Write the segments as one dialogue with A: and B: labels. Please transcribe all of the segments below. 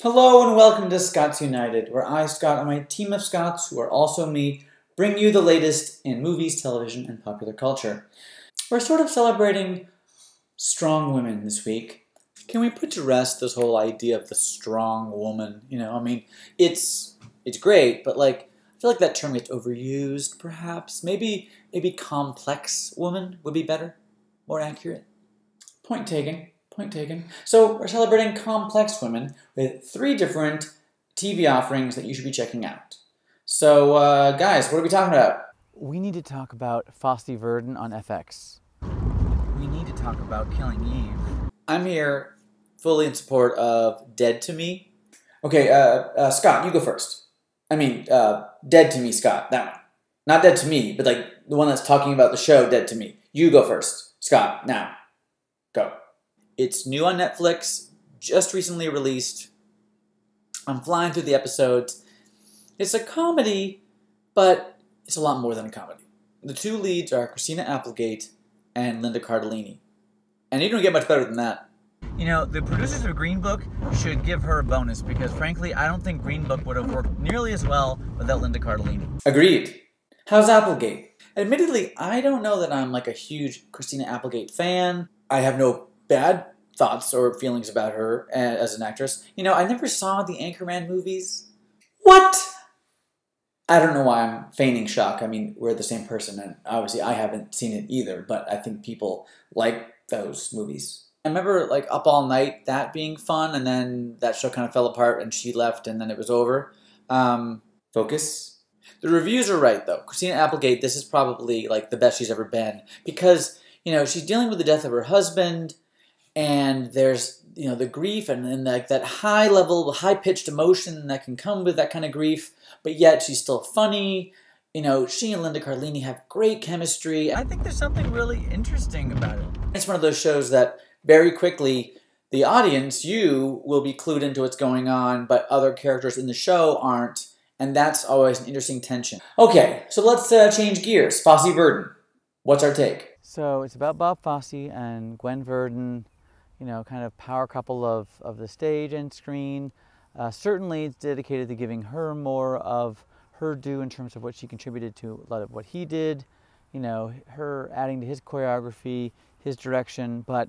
A: Hello and welcome to Scots United, where I, Scott, and my team of Scots, who are also me, bring you the latest in movies, television, and popular culture. We're sort of celebrating strong women this week. Can we put to rest this whole idea of the strong woman? It's great, but I feel like that term gets overused, perhaps. Maybe complex woman would be better, more accurate. Point taken. Point taken. So we're celebrating complex women with 3 different TV offerings that you should be checking out. So, guys, what are we talking about?
B: We need to talk about Fosse Verdon on FX. We need to talk about Killing Eve.
A: I'm here fully in support of Dead to Me. Okay, Scott, you go first. Dead to Me, Scott, that one. Not Dead to Me, but the one that's talking about the show Dead to Me. You go first, Scott, now. Go. It's new on Netflix, just recently released. I'm flying through the episodes. It's a comedy, but it's a lot more than a comedy. The 2 leads are Christina Applegate and Linda Cardellini. And you don't get much better than that.
B: You know, the producers of Green Book should give her a bonus because, frankly, I don't think Green Book would have worked nearly as well without Linda Cardellini.
A: Agreed. How's Applegate? Admittedly, I don't know that I'm a huge Christina Applegate fan. I have no bad thoughts or feelings about her as an actress. I never saw the Anchorman movies. What? I don't know why I'm feigning shock. We're the same person, and obviously I haven't seen it either, but I think people like those movies. I remember Up All Night, that being fun, and then that show kind of fell apart and she left and then it was over. Focus. The reviews are right, though. Christina Applegate, this is probably the best she's ever been because, she's dealing with the death of her husband. And there's, the grief and that high level, high-pitched emotion that can come with that kind of grief, but yet she's still funny. She and Linda Cardellini have great chemistry.
B: I think there's something really interesting about it.
A: It's one of those shows that very quickly the audience, you, will be clued into what's going on, but other characters in the show aren't, and that's always an interesting tension. Okay, so let's change gears. Fosse Verdon, what's our take?
B: So it's about Bob Fosse and Gwen Verdon, kind of power couple of the stage and screen. Certainly it's dedicated to giving her more of her due in terms of what she contributed to a lot of what he did, her adding to his choreography, his direction. But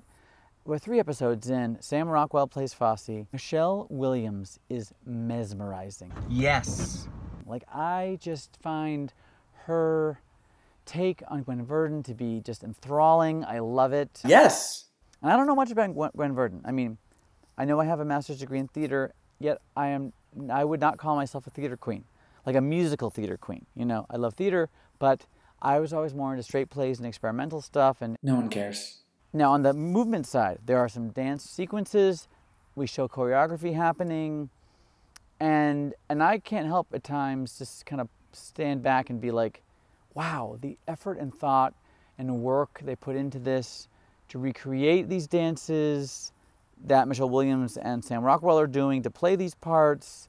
B: we're 3 episodes in. Sam Rockwell plays Fosse. Michelle Williams is mesmerizing.
A: Yes.
B: I just find her take on Gwen Verdon to be just enthralling. I love it.
A: Yes.
B: And I don't know much about Gwen Verdon. I know I have a master's degree in theater, yet I would not call myself a theater queen, like a musical theater queen. I love theater, but I was always more into straight plays and experimental stuff. And
A: no one cares.
B: Now, on the movement side, there are some dance sequences. We show choreography happening. And I can't help at times just kind of stand back and be like, wow, the effort and thought and work they put into this to recreate these dances that Michelle Williams and Sam Rockwell are doing, to play these parts,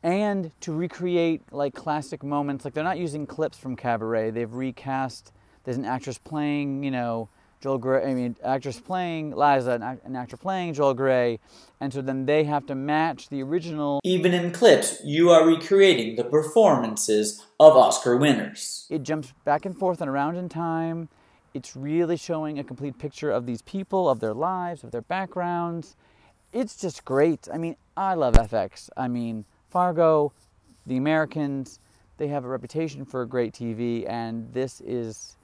B: and to recreate classic moments. They're not using clips from Cabaret. They've recast. There's an actress playing, Joel Grey. Actress playing Liza, an actor playing Joel Grey, and so then they have to match the original.
A: Even in clips, you are recreating the performances of Oscar winners.
B: It jumps back and forth and around in time. It's really showing a complete picture of these people, of their lives, of their backgrounds. It's just great. I love FX. Fargo, The Americans, they have a reputation for great TV, and this is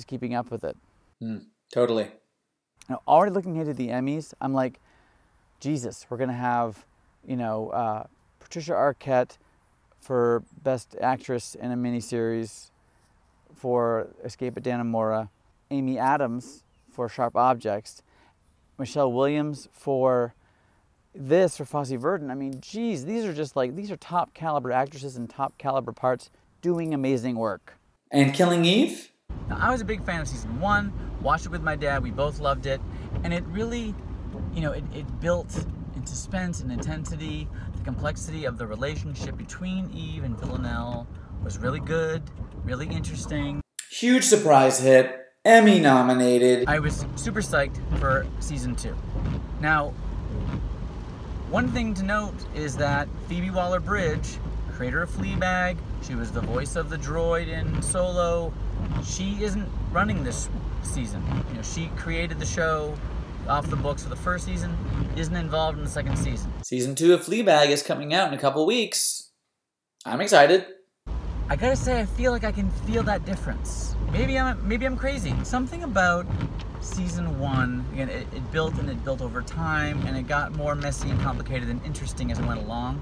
B: keeping up with it.
A: Totally.
B: Now, already looking ahead to the Emmys, I'm like, Jesus, we're going to have, Patricia Arquette for Best Actress in a Miniseries for Escape at Dannemora, Amy Adams for Sharp Objects, Michelle Williams for Fosse Verdon. Geez, these are top caliber actresses and top caliber parts doing amazing work.
A: And Killing Eve?
B: Now, I was a big fan of season 1, watched it with my dad, we both loved it, and it really, it built in suspense and intensity. The complexity of the relationship between Eve and Villanelle was really good, really interesting.
A: Huge surprise hit, Emmy nominated.
B: I was super psyched for season 2. Now, One thing to note is that Phoebe Waller-Bridge, creator of Fleabag, she was the voice of the droid in Solo, she isn't running this season. You know, she created the show off the books for the first season, isn't involved in the second season.
A: Season 2 of Fleabag is coming out in a couple weeks. I'm excited.
B: I gotta say, I feel like I can feel that difference. Maybe I'm crazy. Something about season 1, again, it built over time, and it got more messy and complicated and interesting as it went along.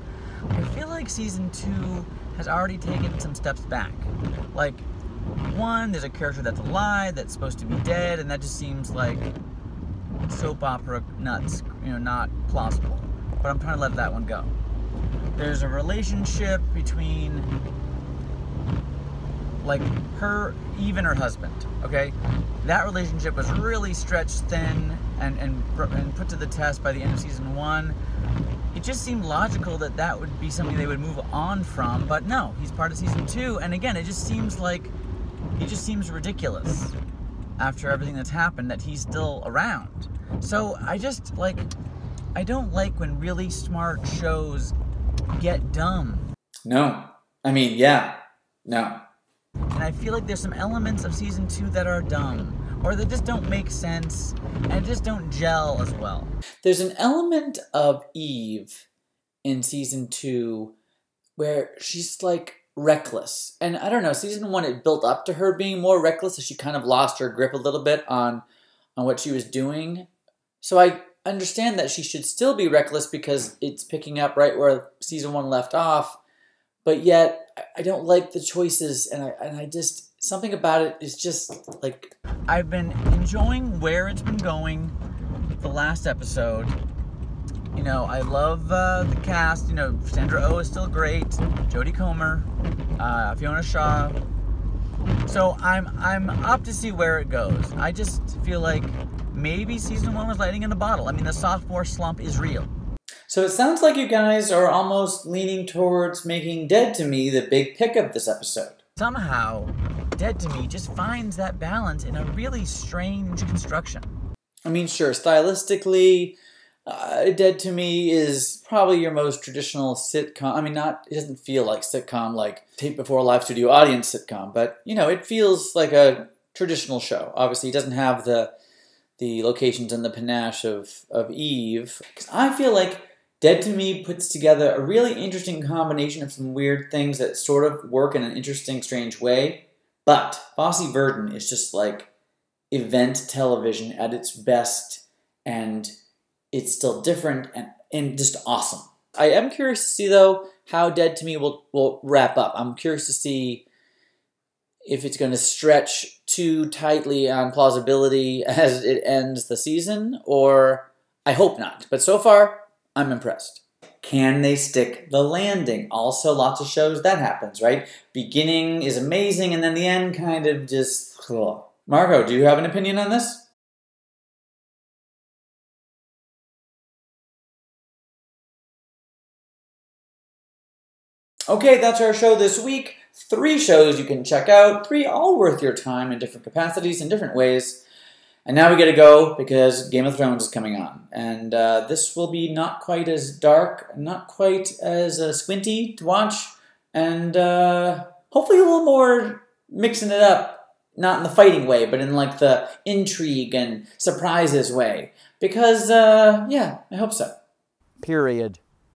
B: I feel like season 2 has already taken some steps back. Like, 1, there's a character that's alive, that's supposed to be dead, and that just seems like soap opera nuts, you know, not plausible. But I'm trying to let that one go. There's a relationship between, like, Eve and her husband, okay? That relationship was really stretched thin and put to the test by the end of season 1. It just seemed logical that that would be something they would move on from, but no, he's part of season 2, and again, it just seems ridiculous after everything that's happened that he's still around. So I don't like when really smart shows get dumb.
A: No. I mean, yeah. No.
B: And I feel like there's some elements of season 2 that are dumb, or that just don't make sense, and just don't gel as well.
A: There's an element of Eve in season 2 where she's like reckless. And I don't know, season 1 it built up to her being more reckless as she kind of lost her grip a little bit on what she was doing. So I understand that she should still be reckless because it's picking up right where season 1 left off. But yet, I don't like the choices, and I just, something about it is just, like...
B: I've been enjoying where it's been going the last episode. You know, I love the cast. You know, Sandra Oh is still great. Jodie Comer, Fiona Shaw. So I'm up to see where it goes. I just feel like maybe season 1 was lightning in a bottle. I mean, the sophomore slump is real.
A: So it sounds like you guys are almost leaning towards making Dead to Me the big pick of this episode.
B: Somehow, Dead to Me just finds that balance in a really strange construction.
A: I mean, sure, stylistically, Dead to Me is probably your most traditional sitcom. I mean, it doesn't feel like sitcom, like tape before a live studio audience sitcom, but, you know, it feels like a traditional show. Obviously, it doesn't have the locations and the panache of Eve. 'Cause I feel like Dead to Me puts together a really interesting combination of some weird things that sort of work in an interesting, strange way. But Fosse Verdon is just like event television at its best, and it's still different and just awesome. I am curious to see, though, how Dead to Me will wrap up. I'm curious to see if it's going to stretch too tightly on plausibility as it ends the season, or I hope not. But so far, I'm impressed. Can they stick the landing? Also, lots of shows that happens, right? Beginning is amazing, and then the end kind of just... Ugh. Margo, do you have an opinion on this? Okay, that's our show this week. 3 shows you can check out, 3 all worth your time in different capacities, in different ways. And now we gotta go because Game of Thrones is coming on. And this will be not quite as dark, not quite as squinty to watch, and hopefully a little more mixing it up. Not in the fighting way, but in like the intrigue and surprises way. Because, yeah, I hope so.
B: Period.